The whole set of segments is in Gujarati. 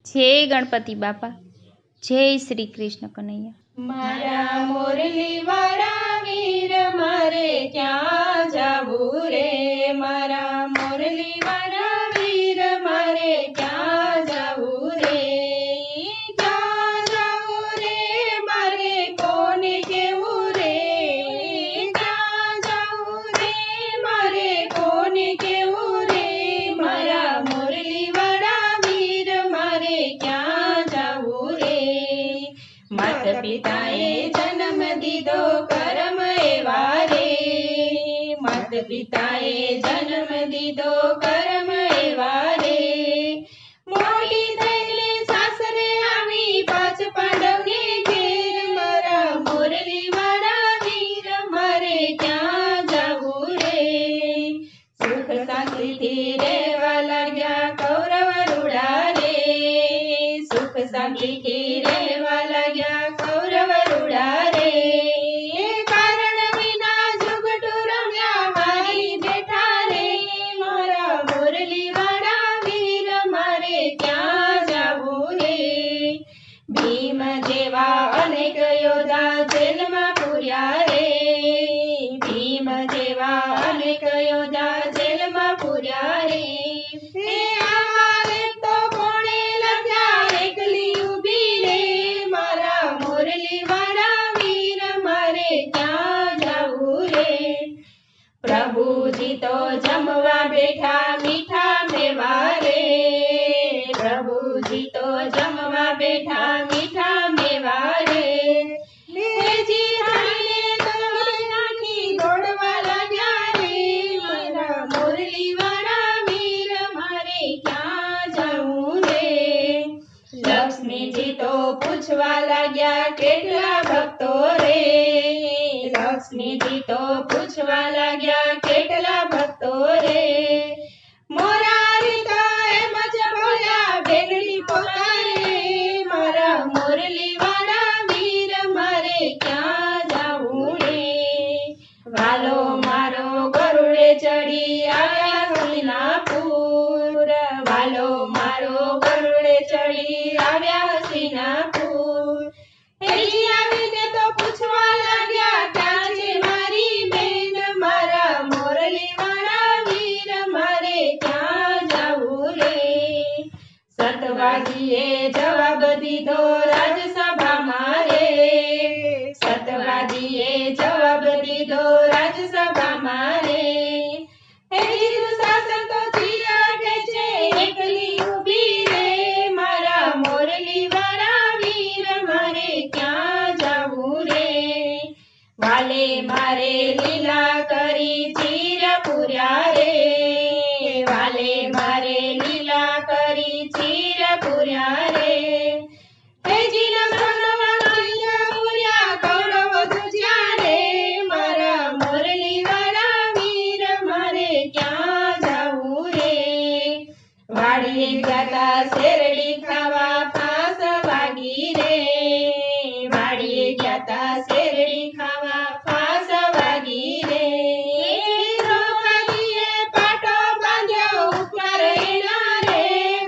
જય ગણપતિ બાપા, જય શ્રી કૃષ્ણ કનૈયા। મારા મોરલી વાળા વીર મારે ક્યાં જાવું રે, મારા મોરલી વાળા વીર મારે ક્યાં જાવું રે, ક્યાં જાવું રે મારે કોને કેવું રે, ક્યાં જાવું રે મારે કોને કેવું રે, મારા મોરલી વાળા વીર મારે ક્યાં જાવું રે। માતા પિતાએ જન્મ દીધો કરમ એવા રે, માતા પિતાએ જન્મ દીધો કરમ એવા રે, મોટી થઈને સાસરે આવી પાંચ પાંડવને ઘેર, મારા મોરલી વાળા વીર મારે ક્યાં જાવું રે, સુખ શાંતિથી રહેવા લાગ્યા કૌરવ રૂડા રે, સુખ શાંતિથી રહેવા લાગ્યા કૌરવ રૂડા રે, કારણ વિના જુગટું રમ્યા મારી બેઠા રે, મારા મોરલી વાળા વીર મારે ક્યાં જાવું રે, ભીમ જેવા અનેક યોધા જેલમાં પૂર્યા રે, ભીમ જેવા અનેક યોધા જેલમાં પૂર્યા રે, પ્રભુજી તો જમવા બેઠા મીઠા મેવા રે, પ્રભુજી તો જમવા બેઠા મીઠા મેવા રે, હેજી થાળીને તોડી નાખી દોડવા લાગ્યા રે, મારા મોરલી વાળા વીર મારે ક્યાં જાવું રે, લક્ષ્મીજી તો પૂછવા લાગ્યા કેટલા ભક્તો રે, લક્ષ્મીજી તો પૂછવા લાગ્યા કેટલા ભક્તો રે, મોરારી તો એમ જ બોલ્યા બેનડી પોતારે, મારા મોરલી વાળા વીર મારે ક્યાં જાવું રે, વાલો મારો ગરુડે ચડી આવ્યા હસ્તિનાપુર, વાલો મારો ગરુડે ચડી આવ્યા હસ્તિનાપુર, હેજી આવીને તો પૂછવા લાગ્યા ક્યાં છે મારી બેન, મારા મોરલી વાળા વીર મારે ક્યાં જાવું રે, સતવાજીએ જવાબ દીધો રાજસભામાં રે, સતવાજીએ જવાબ દીધો રાજસભામાં રે, હેજી દુશાસન તો ચીરાગે છે એકલી ઊભી રે, મારા મોરલી વાળા વીર મારે ક્યાં જાવું રે, વાલે મારે લીલા કરી ચીર પૂર્યા રે, વાલે મારે લીલા કરી ચીર પૂર્યા રે, હેજીના સોનામાં ચીર પૂર્યા કૌરવ ધ્વજા રે, મારા મોરલી વાળા વીર મારે ક્યાં જાવું રે, વાડીએ ગાતા શેરડી ખાવા ફાંસ વાગી રે, વાડીએ ગાતા શેરડી ખાવા ફાંસ વાગી રે, દ્રૌપદીએ પાટો બાંધ્યો ઉપર એના રે,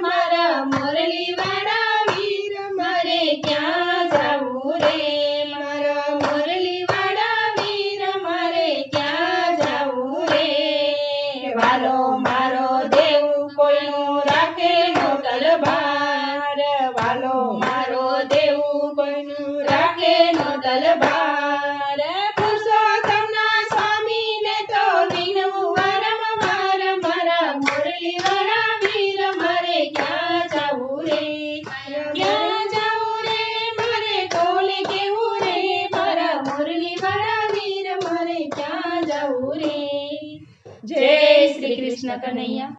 મારા મોરલી વાળા વીર મારે ક્યાં જાવું રે, મારા મોરલી વાળા વીર મારે ક્યાં જાવું રે, વાલો મારો દેવ કોઈનું રાખે નો તલવાર, વાલો મારો દેવ કોઈનું રાખે નો તલવાર, પુરુષોત્તમના સ્વામીને તો વિનવું વારંવાર, મારા મોરલી વાળા વીર મારે ક્યાં જાવું રે, ક્યાં જાવું રે મારે કોને કેવું રે, મારા મોરલી વાળા વીર મારે ક્યાં જાવું રે। જય શ્રી કૃષ્ણ કનૈયા।